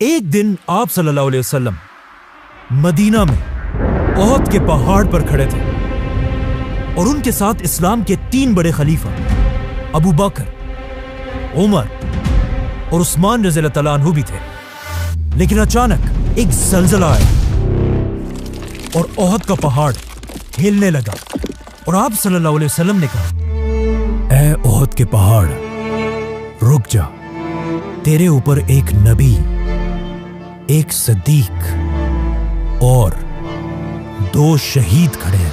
ایک دن آپ صلی اللہ علیہ وسلم مدینہ میں احد کے پہاڑ پر کھڑے تھے اور ان کے ساتھ اسلام کے 3 بڑے خلیفہ ابو بکر، عمر اور عثمان رضی اللہ تعالیٰ عنہ بھی تھے۔ لیکن اچانک ایک زلزلہ آیا اور احد کا پہاڑ ہلنے لگا اور آپ صلی اللہ علیہ وسلم نے کہا، اے احد کے پہاڑ رک جا، تیرے اوپر ایک نبی، ایک صدیق اور 2 شہید کھڑے ہیں۔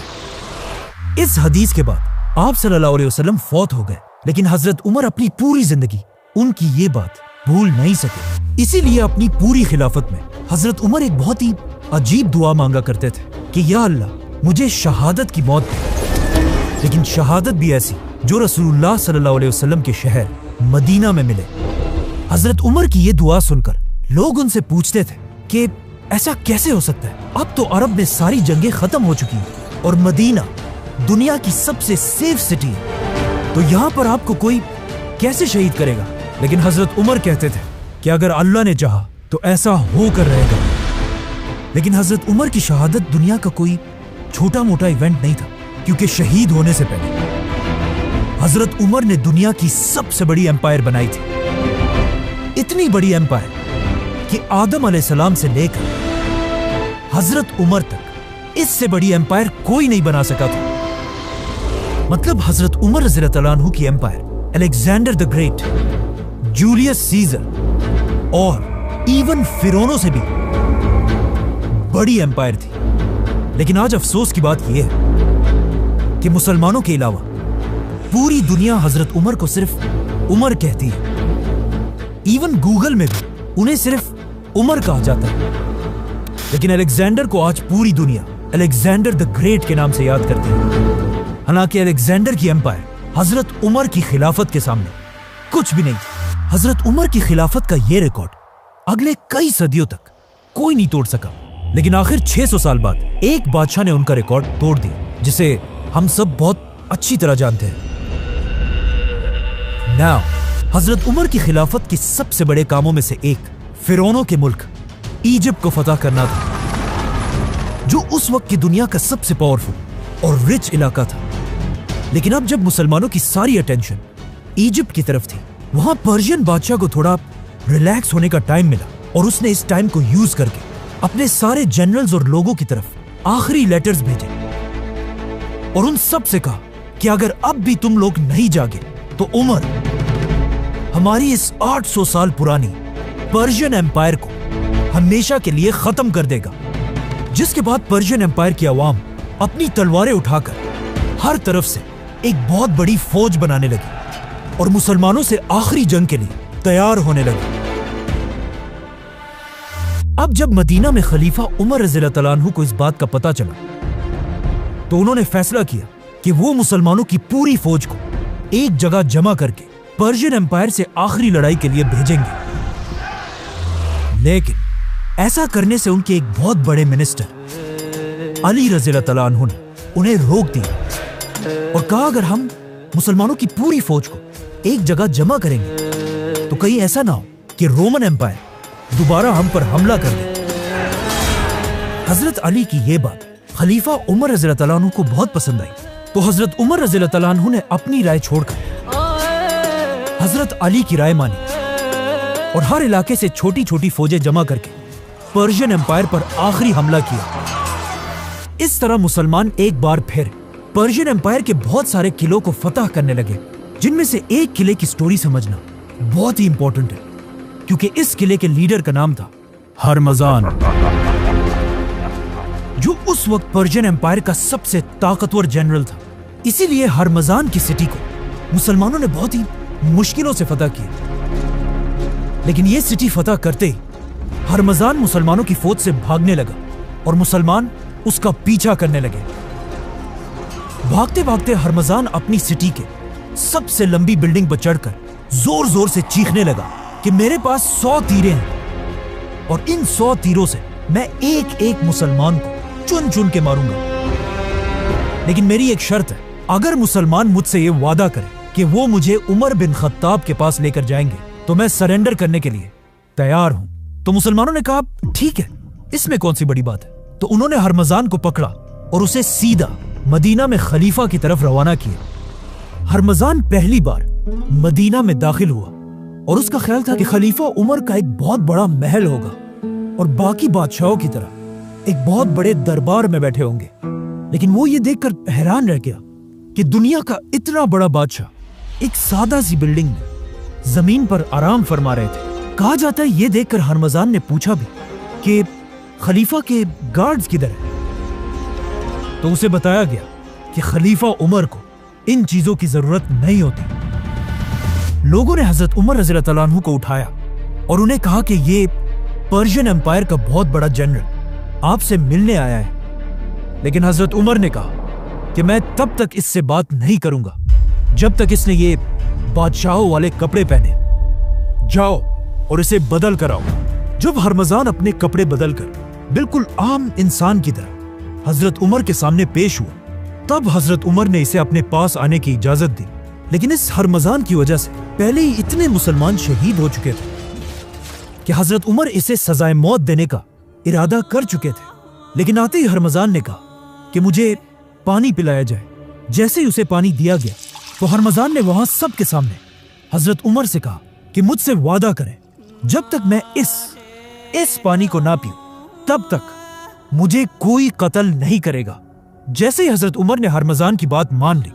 اس حدیث کے بعد آپ صلی اللہ علیہ وسلم فوت ہو گئے، لیکن حضرت عمر اپنی پوری زندگی ان کی یہ بات بھول نہیں سکے۔ اسی لیے اپنی پوری خلافت میں حضرت عمر ایک بہت ہی عجیب دعا مانگا کرتے تھے کہ یا اللہ مجھے شہادت کی موت دے، لیکن شہادت بھی ایسی جو رسول اللہ صلی اللہ علیہ وسلم کے شہر مدینہ میں ملے۔ حضرت عمر کی یہ دعا سن کر لوگ ان سے پوچھتے تھے کہ ایسا کیسے ہو سکتا ہے؟ اب تو عرب میں ساری جنگیں ختم ہو چکی ہیں اور مدینہ دنیا کی سب سے سیف سٹی ہے، تو یہاں پر آپ کو کوئی کیسے شہید کرے گا؟ لیکن حضرت عمر کہتے تھے کہ اگر اللہ نے چاہا تو ایسا ہو کر رہے گا۔ لیکن حضرت عمر کی شہادت دنیا کا کوئی چھوٹا موٹا ایونٹ نہیں تھا، کیونکہ شہید ہونے سے پہلے حضرت عمر نے دنیا کی سب سے بڑی ایمپائر بنائی تھی۔ اتنی بڑی ایمپائر کہ آدم علیہ السلام سے لے کر حضرت عمر تک اس سے بڑی ایمپائر کوئی نہیں بنا سکا تھا۔ مطلب حضرت عمر رضی اللہ عنہ کی empire Alexander the great, Julius Caesar اور ایون فرعونوں سے بھی بڑی ایمپائر تھی۔ لیکن آج افسوس کی بات یہ ہے کہ مسلمانوں کے علاوہ پوری دنیا حضرت عمر کو صرف عمر کہتی ہے۔ ایون گوگل میں بھی انہیں صرف عمر کہا جاتا ہے، لیکن الیگزینڈر کو آج پوری دنیا الیگزینڈر دی گریٹ کے نام سے یاد کرتی ہے۔ حالانکہ الیگزینڈر کی ایمپائر حضرت عمر کی خلافت کے سامنے کچھ بھی نہیں تھی۔ حضرت عمر کی خلافت کا یہ ریکارڈ اگلے کئی صدیوں تک کوئی نہیں توڑ سکا، لیکن آخر 600 سال بعد ایک بادشاہ نے ان کا ریکارڈ توڑ دیا، جسے ہم سب بہت اچھی طرح جانتے ہیں۔ ناؤ حضرت عمر کی خلافت کے سب سے بڑے کاموں میں سے ایک فرعونوں کے ملک ایجپٹ کو فتح کرنا تھا، جو اس وقت کی دنیا کا سب سے پاورفل اور رچ علاقہ تھا۔ لیکن اب جب مسلمانوں کی ساری اٹینشن ایجپٹ کی طرف تھی، وہاں پرشین بادشاہ کو تھوڑا ریلیکس ہونے کا ٹائم ملا، اور اس نے اس ٹائم کو یوز کر کے اپنے سارے جنرلز اور لوگوں کی طرف آخری لیٹرز بھیجے اور ان سب سے کہا کہ اگر اب بھی تم لوگ نہیں جاگے تو عمر ہماری اس 800 سال پرانی پرشین ایمپائر کو ہمیشہ کے لیے ختم کر دے گا۔ جس کے بعد پرشین ایمپائر کی عوام اپنی تلواریں اٹھا کر ہر طرف سے ایک بہت بڑی فوج بنانے لگی اور مسلمانوں سے آخری جنگ کے لیے تیار ہونے لگی۔ اب جب مدینہ میں خلیفہ عمر رضی اللہ تعالیٰ عنہ کو اس بات کا پتہ چلا تو انہوں نے فیصلہ کیا کہ وہ مسلمانوں کی پوری فوج کو ایک جگہ جمع کر کے پرشین ایمپائر سے آخری لڑائی کے لیے بھیجیں گے۔ لیکن ایسا کرنے سے ان کے ایک بہت بڑے منسٹر علی رضی اللہ تعالیٰ عنہ نے انہیں روک دیا اور کہا اگر ہم مسلمانوں کی پوری فوج کو ایک جگہ جمع کریں گے تو کہیں ایسا نہ ہو کہ رومن ایمپائر دوبارہ ہم پر حملہ کر دے۔ حضرت علی کی یہ بات خلیفہ عمر رضی اللہ تعالیٰ عنہ کو بہت پسند آئی، تو حضرت عمر رضی اللہ تعالیٰ عنہ نے اپنی رائے چھوڑ کر حضرت علی کی رائے مانی اور ہر علاقے سے چھوٹی چھوٹی فوجیں جمع کر کے پرشین ایمپائر پر آخری حملہ کیا۔ اس طرح مسلمان ایک بار پھر پرشین ایمپائر کے بہت سارے قلعوں کو فتح کرنے لگے، جن میں سے ایک قلعے کی سٹوری سمجھنا بہت ہی امپورٹنٹ ہے، کیونکہ اس قلعے کے لیڈر کا نام تھا ہرمزان، جو اس وقت پرشین ایمپائر کا سب سے طاقتور جنرل تھا۔ اسی لیے ہرمزان کی سٹی کو مسلمانوں نے بہت ہی مشکلوں سے فتح کیا، لیکن یہ سٹی فتح کرتے ہی ہرمزان مسلمانوں کی فوج سے بھاگنے لگا اور مسلمان اس کا پیچھا کرنے لگے۔ بھاگتے بھاگتے ہرمزان اپنی سٹی کے سب سے لمبی بلڈنگ پر چڑھ کر زور زور سے چیخنے لگا کہ میرے پاس 100 تیریں ہیں اور ان 100 تیروں سے میں ایک ایک مسلمان کو چن چن کے ماروں گا، لیکن میری ایک شرط ہے، اگر مسلمان مجھ سے یہ وعدہ کرے کہ وہ مجھے عمر بن خطاب کے پاس لے کر جائیں گے تو میں سرنڈر کرنے کے لیے تیار ہوں۔ تو مسلمانوں نے کہا ٹھیک ہے، اس میں کون سی بڑی بات ہے۔ تو انہوں نے ہرمزان کو پکڑا اور اسے سیدھا مدینہ میں خلیفہ کی طرف روانہ کیا۔ ہرمزان پہلی بار مدینہ میں داخل ہوا اور اس کا خیال تھا کہ خلیفہ عمر کا ایک بہت بڑا محل ہوگا اور باقی بادشاہوں کی طرح ایک بہت بڑے دربار میں بیٹھے ہوں گے، لیکن وہ یہ دیکھ کر حیران رہ گیا کہ دنیا کا اتنا بڑا بادشاہ ایک سادہ سی بلڈنگ میں زمین پر آرام فرما رہے تھے۔ کہا جاتا ہے یہ دیکھ کر ہرمزان نے پوچھا بھی کہ خلیفہ کے گارڈز کدھر ہیں؟ تو اسے بتایا گیا کہ خلیفہ عمر کو ان چیزوں کی ضرورت نہیں ہوتی۔ لوگوں نے حضرت عمر رضی اللہ تعالیٰ عنہ کو اٹھایا اور انہیں کہا کہ یہ پرشین امپائر کا بہت بڑا جنرل آپ سے ملنے آیا ہے، لیکن حضرت عمر نے کہا کہ میں تب تک اس سے بات نہیں کروں گا جب تک اس نے یہ بادشاہوں والے کپڑے پہنے۔ جاؤ اور اسے بدل کر آؤ۔ جب ہرمزان اپنے کپڑے بدل کر بالکل عام انسان کی طرح حضرت عمر کے سامنے پیش ہوا، تب حضرت عمر نے اسے اپنے پاس آنے کی اجازت دی، لیکن اس ہرمزان کی وجہ سے پہلے ہی اتنے مسلمان شہید ہو چکے تھے کہ حضرت عمر اسے سزائے موت دینے کا ارادہ کر چکے تھے۔ لیکن آتے ہی ہرمزان نے کہا کہ مجھے پانی پلایا جائے۔ جیسے ہی اسے پانی دیا گیا تو ہرمزان نے وہاں سب کے سامنے حضرت عمر سے کہا کہ مجھ سے وعدہ کریں جب تک میں اس پانی کو نہ پیوں تب تک مجھے کوئی قتل نہیں کرے گا۔ جیسے ہی حضرت عمر نے ہرمزان کی بات مان لی،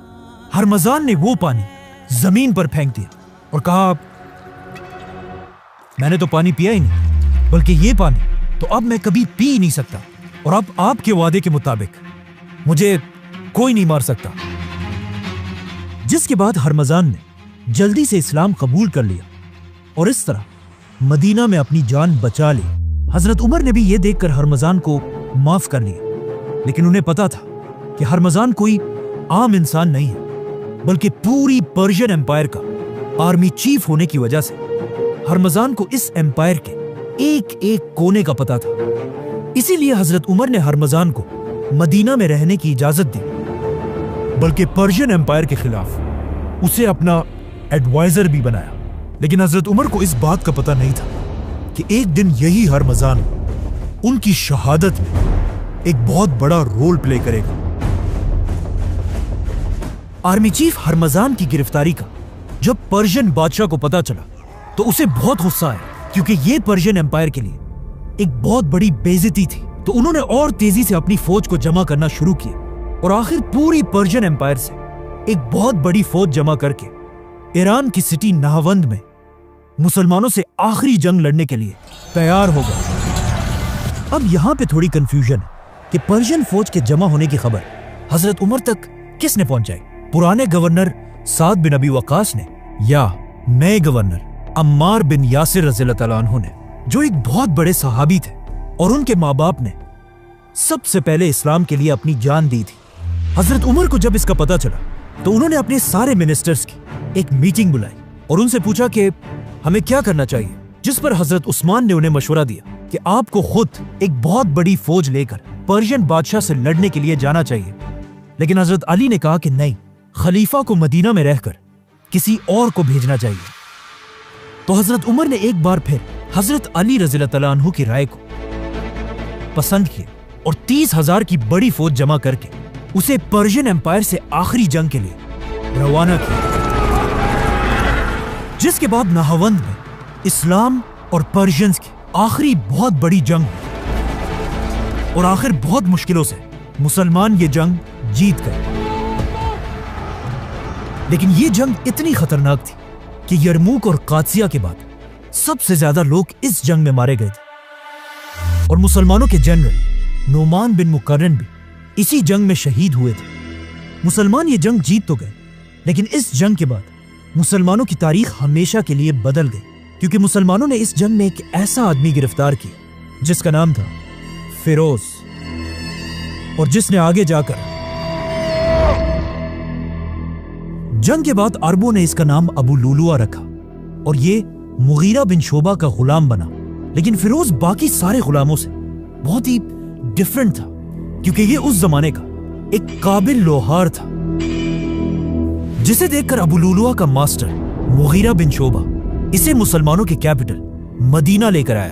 ہرمزان نے وہ پانی زمین پر پھینک دیا اور کہا میں نے تو پانی پیا ہی نہیں، بلکہ یہ پانی تو اب میں کبھی پی ہی نہیں سکتا، اور اب آپ کے وعدے کے مطابق مجھے کوئی نہیں مار سکتا۔ جس کے بعد ہرمزان نے جلدی سے اسلام قبول کر لیا اور اس طرح مدینہ میں اپنی جان بچا لی۔ حضرت عمر نے بھی یہ دیکھ کر ہرمزان کو معاف کر لیا، لیکن انہیں پتا تھا کہ ہرمزان کوئی عام انسان نہیں ہے، بلکہ پوری پرشین امپائر کا آرمی چیف ہونے کی وجہ سے ہرمزان کو اس امپائر کے ایک ایک کونے کا پتا تھا۔ اسی لیے حضرت عمر نے ہرمزان کو مدینہ میں رہنے کی اجازت دی، بلکہ پرشین امپائر کے خلاف اسے اپنا ایڈوائزر بھی بنایا۔ لیکن حضرت عمر کو اس بات کا پتہ نہیں تھا کہ ایک دن یہی ہرمزان ان کی شہادت میں ایک بہت بڑا رول پلے کرے گا۔ آرمی چیف ہرمزان کی گرفتاری کا جب پرشین بادشاہ کو پتا چلا تو اسے بہت غصہ آیا، کیونکہ یہ پرشین امپائر کے لیے ایک بہت بڑی بے عزتی تھی۔ تو انہوں نے اور تیزی سے اپنی فوج کو جمع کرنا شروع کیا اور آخر پوری پرشین امپائر سے ایک بہت بڑی فوج جمع کر کے ایران کی سٹی نہاوند میں مسلمانوں سے آخری جنگ لڑنے کے لیے تیار ہو گئے۔ اب یہاں پہ تھوڑی کنفیوژن ہے کہ پرشین فوج کے جمع ہونے کی خبر حضرت عمر تک کس نے پہنچائی؟ پرانے گورنر سعد بن ابی وقاص نے یا نئے گورنر عمار بن یاسر رضی اللہ تعالیٰ عنہ نے، جو ایک بہت بڑے صحابی تھے اور ان کے ماں باپ نے سب سے پہلے اسلام کے لیے اپنی جان دی تھی۔ حضرت عمر کو جب اس کا پتہ چلا تو انہوں نے اپنے سارے منسٹرز کی ایک میٹنگ بلائی اور ان سے پوچھا کہ ہمیں کیا کرنا چاہیے، جس پر حضرت عثمان نے انہیں مشورہ دیا کہ آپ کو خود ایک بہت بڑی فوج لے کر پرشین بادشاہ سے لڑنے کے لیے جانا چاہیے۔ لیکن حضرت علی نے کہا کہ نہیں، خلیفہ کو مدینہ میں رہ کر کسی اور کو بھیجنا چاہیے۔ تو حضرت عمر نے ایک بار پھر حضرت علی رضی اللہ تعالیٰ عنہ کی رائے کو پسند کیا اور 30,000 کی بڑی فوج جمع کر کے اسے پرشین امپائر سے آخری جنگ کے لیے روانہ کیا، جس کے بعد نہاوند میں اسلام اور پرشینز کی آخری بہت بڑی جنگ ہوئی اور آخر بہت مشکلوں سے مسلمان یہ جنگ جیت گئے۔ لیکن یہ جنگ اتنی خطرناک تھی کہ یرموک اور قادسیہ کے بعد سب سے زیادہ لوگ اس جنگ میں مارے گئے تھے اور مسلمانوں کے جنرل نعمان بن مقرن بھی اسی جنگ میں شہید ہوئے تھے۔ مسلمان یہ جنگ جیت تو گئے، لیکن اس جنگ کے بعد مسلمانوں کی تاریخ ہمیشہ کے لیے بدل گئی، کیونکہ مسلمانوں نے اس جنگ میں ایک ایسا آدمی گرفتار کیا جس کا نام تھا فیروز، اور جس نے آگے جا کر جنگ کے بعد عربوں نے اس کا نام ابو لولوا رکھا اور یہ مغیرہ بن شعبہ کا غلام بنا۔ لیکن فیروز باقی سارے غلاموں سے بہت ہی ڈیفرنٹ تھا، کیونکہ یہ اس زمانے کا ایک قابل لوہار تھا، جسے دیکھ کر ابو لولوا کا ماسٹر مغیرہ بن شعبہ اسے مسلمانوں کے کیپٹل مدینہ لے کر آیا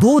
2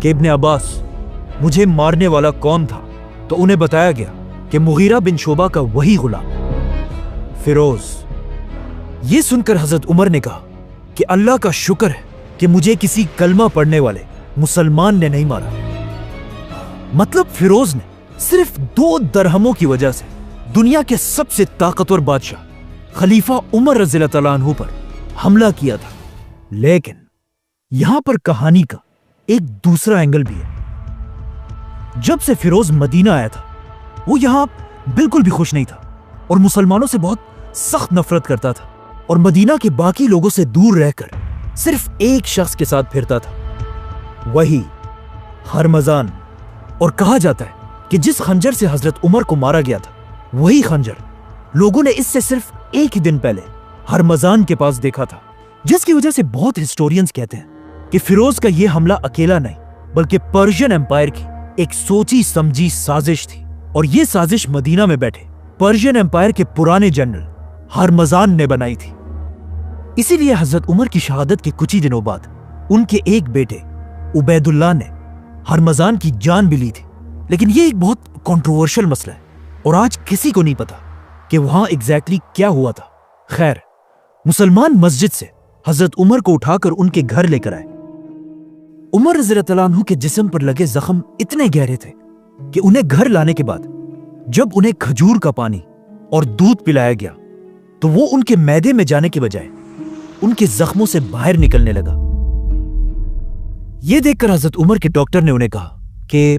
کہ ابن عباس مجھے مارنے والا کون تھا تو انہیں بتایا گیا کہ مغیرہ بن شعبہ کا وہی غلام فیروز۔ یہ سن کر حضرت عمر نے کہا کہ اللہ کا شکر ہے کہ مجھے کسی کلمہ پڑھنے والے مسلمان نے نہیں مارا۔ مطلب فیروز نے صرف 2 درہموں کی وجہ سے دنیا کے سب سے طاقتور بادشاہ خلیفہ عمر رضی اللہ تعالیٰ عنہ پر حملہ کیا تھا۔ لیکن یہاں پر کہانی کا ایک دوسرا اینگل بھی ہے۔ جب سے فیروز مدینہ آیا تھا وہ یہاں بالکل بھی خوش نہیں تھا اور مسلمانوں سے بہت سخت نفرت کرتا تھا، اور مدینہ کے باقی لوگوں سے دور رہ کر صرف ایک شخص کے ساتھ پھرتا تھا، وہی ہرمزان۔ اور کہا جاتا ہے کہ جس خنجر سے حضرت عمر کو مارا گیا تھا وہی خنجر لوگوں نے اس سے صرف ایک ہی دن پہلے ہرمزان کے پاس دیکھا تھا، جس کی وجہ سے بہت ہسٹورینز کہتے ہیں کہ فیروز کا یہ حملہ اکیلا نہیں بلکہ پرشین امپائر کی ایک سوچی سمجھی سازش تھی، اور یہ سازش مدینہ میں بیٹھے پرشین امپائر کے پرانے جنرل ہرمزان نے بنائی تھی۔ اسی لیے حضرت عمر کی شہادت کے کچھ ہی دنوں بعد ان کے ایک بیٹے عبید اللہ نے ہرمزان کی جان بھی لی تھی۔ لیکن یہ ایک بہت کنٹروورشل مسئلہ ہے اور آج کسی کو نہیں پتا کہ وہاں ایگزیکٹلی کیا ہوا تھا۔ خیر، مسلمان مسجد سے حضرت عمر کو اٹھا کر ان کے گھر لے کر آئے۔ عمر رضی اللہ عنہ کے جسم پر لگے زخم اتنے گہرے تھے کہ انہیں گھر لانے کے بعد جب انہیں کھجور کا پانی اور دودھ پلایا گیا تو وہ ان کے معدے میں جانے کے بجائے ان کے زخموں سے باہر نکلنے لگا۔ یہ دیکھ کر حضرت عمر کے ڈاکٹر نے انہیں کہا کہ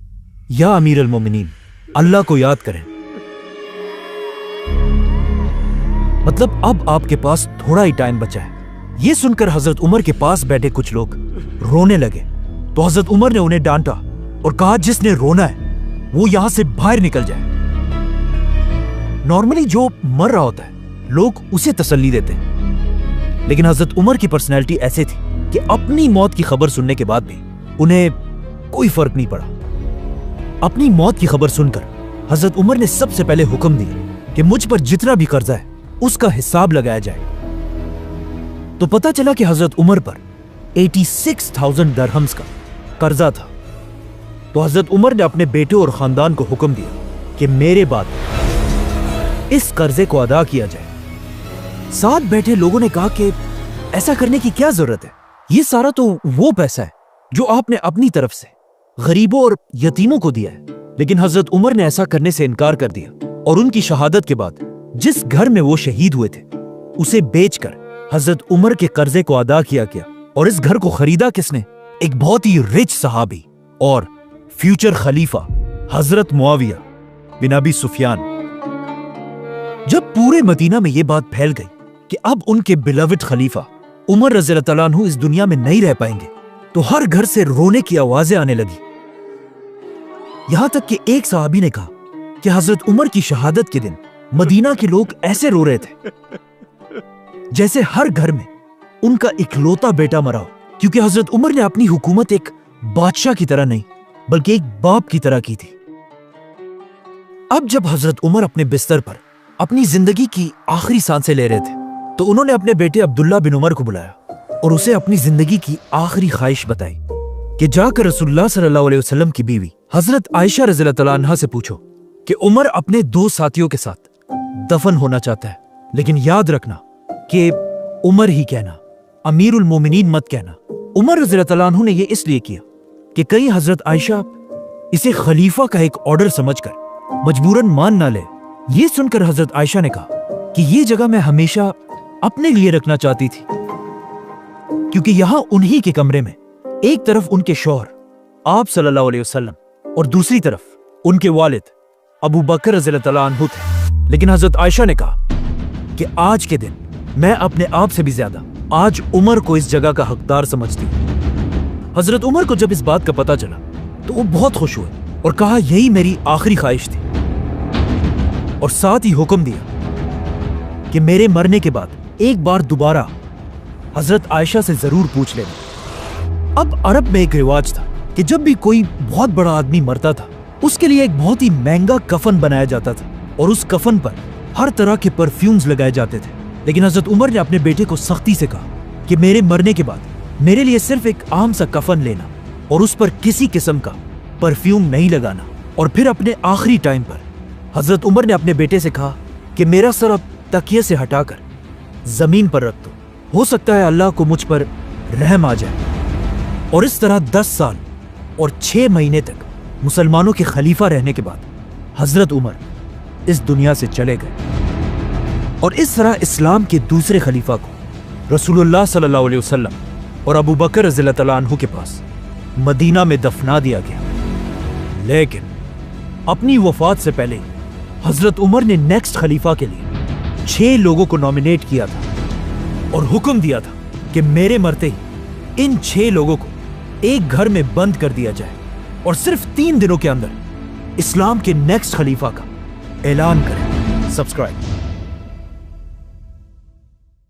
یا امیر المومنین، اللہ کو یاد کریں، مطلب اب آپ کے پاس تھوڑا ہی ٹائم بچا ہے۔ یہ سن کر حضرت عمر کے پاس بیٹھے کچھ لوگ رونے لگے تو حضرت عمر نے انہیں ڈانٹا اور کہا جس نے رونا ہے وہ یہاں سے باہر نکل جائے۔ نارملی جو مر رہا ہوتا ہے لوگ اسے تسلی دیتے ہیں، لیکن حضرت عمر کی پرسنالٹی ایسے تھی کہ اپنی موت کی خبر سننے کے بعد بھی انہیں کوئی فرق نہیں پڑا۔ اپنی موت کی خبر سن کر حضرت عمر نے سب سے پہلے حکم دیا کہ مجھ پر جتنا بھی قرضہ ہے اس کا حساب لگایا جائے۔ تو پتا چلا کہ حضرت عمر پر 86,000 درہمز کا قرضہ تھا۔ تو حضرت عمر نے اپنے بیٹے اور خاندان کو حکم دیا کہ میرے بعد اس قرضے کو ادا کیا جائے۔ ساتھ بیٹھے لوگوں نے کہا کہ ایسا کرنے کی کیا ضرورت ہے، یہ سارا تو وہ پیسہ ہے جو آپ نے اپنی طرف سے غریبوں اور یتیموں کو دیا ہے۔ لیکن حضرت عمر نے ایسا کرنے سے انکار کر دیا، اور ان کی شہادت کے بعد جس گھر میں وہ شہید ہوئے تھے اسے بیچ کر حضرت عمر کے قرضے کو ادا کیا گیا۔ اور اس گھر کو خریدا کس نے؟ ایک بہت ہی رچ صحابی اور فیوچر خلیفہ حضرت معاویہ بن ابی سفیان۔ جب پورے مدینہ میں یہ بات پھیل گئی کہ اب ان کے بیلوڈ خلیفہ عمر رضی اللہ تعالیٰ عنہ اس دنیا میں نہیں رہ پائیں گے تو ہر گھر سے رونے کی آوازیں آنے لگی۔ یہاں تک کہ ایک صحابی نے کہا کہ حضرت عمر کی شہادت کے دن مدینہ کے لوگ ایسے رو رہے تھے جیسے ہر گھر میں ان کا اکلوتا بیٹا مرا ہو، کیونکہ حضرت عمر نے اپنی حکومت ایک بادشاہ کی طرح نہیں بلکہ ایک باپ کی طرح کی تھی۔ اب جب حضرت عمر اپنے بستر پر اپنی زندگی کی آخری سانسیں لے رہے تھے تو انہوں نے اپنے بیٹے عبداللہ بن عمر کو بلایا اور اسے اپنی زندگی کی آخری خواہش بتائی کہ جا کر رسول اللہ صلی اللہ علیہ وسلم کی بیوی حضرت عائشہ رضی اللہ تعالیٰ عنہا سے پوچھو کہ عمر اپنے 2 ساتھیوں کے ساتھ دفن ہونا چاہتا ہے، لیکن یاد رکھنا کہ عمر ہی کہنا، امیر المومنین مت کہنا۔ عمر رضی اللہ تعالیٰ عنہ نے یہ اس لیے کیا کہ کہیں حضرت عائشہ اسے خلیفہ کا ایک آرڈر سمجھ کر مجبوراً مان نہ لے۔ یہ سن کر حضرت عائشہ نے کہا کہ یہ جگہ میں ہمیشہ اپنے لیے رکھنا چاہتی تھی، کیونکہ یہاں انہی کے کمرے میں ایک طرف ان کے شوہر آپ صلی اللہ علیہ وسلم اور دوسری طرف ان کے والد ابو بکر رضی اللہ تعالیٰ عنہ تھے۔ لیکن حضرت عائشہ نے کہا کہ آج کے دن میں اپنے آپ سے بھی زیادہ آج عمر کو اس جگہ کا حقدار سمجھتی ہوں۔ حضرت عمر کو جب اس بات کا پتہ چلا تو وہ بہت خوش ہوئے اور کہا یہی میری آخری خواہش تھی، اور ساتھ ہی حکم دیا کہ میرے مرنے کے بعد ایک بار دوبارہ حضرت عائشہ سے ضرور پوچھ لینا۔ اب عرب میں ایک رواج تھا کہ جب بھی کوئی بہت بڑا آدمی مرتا تھا اس کے لیے ایک بہت ہی مہنگا کفن بنایا جاتا تھا اور اس کفن پر ہر طرح کے پرفیومز لگائے جاتے تھے۔ لیکن حضرت عمر نے اپنے بیٹے کو سختی سے کہا کہ میرے مرنے کے بعد میرے لیے صرف ایک عام سا کفن لینا اور اس پر کسی قسم کا پرفیوم نہیں لگانا. اور پھر اپنے آخری ٹائم پر حضرت عمر نے اپنے بیٹے سے کہا کہ میرا سر اب تکیے سے ہٹا کر زمین پر رکھ دو, ہو سکتا ہے اللہ کو مجھ پر رحم آ جائے. اور اس طرح 10 سال اور 6 مہینے تک مسلمانوں کے خلیفہ رہنے کے بعد حضرت عمر اس دنیا سے چلے گئے. اور اس طرح اسلام کے دوسرے خلیفہ کو رسول اللہ صلی اللہ علیہ وسلم اور ابو بکر رضی اللہ تعالیٰ عنہ کے پاس مدینہ میں دفنا دیا گیا. لیکن اپنی وفات سے پہلے حضرت عمر نے نیکسٹ خلیفہ کے لیے 6 لوگوں کو نامینیٹ کیا تھا اور حکم دیا تھا کہ میرے مرتے ہی ان 6 لوگوں کو ایک گھر میں بند کر دیا جائے اور صرف 3 دنوں کے اندر اسلام کے نیکسٹ خلیفہ کا اعلان کریں. سبسکرائب.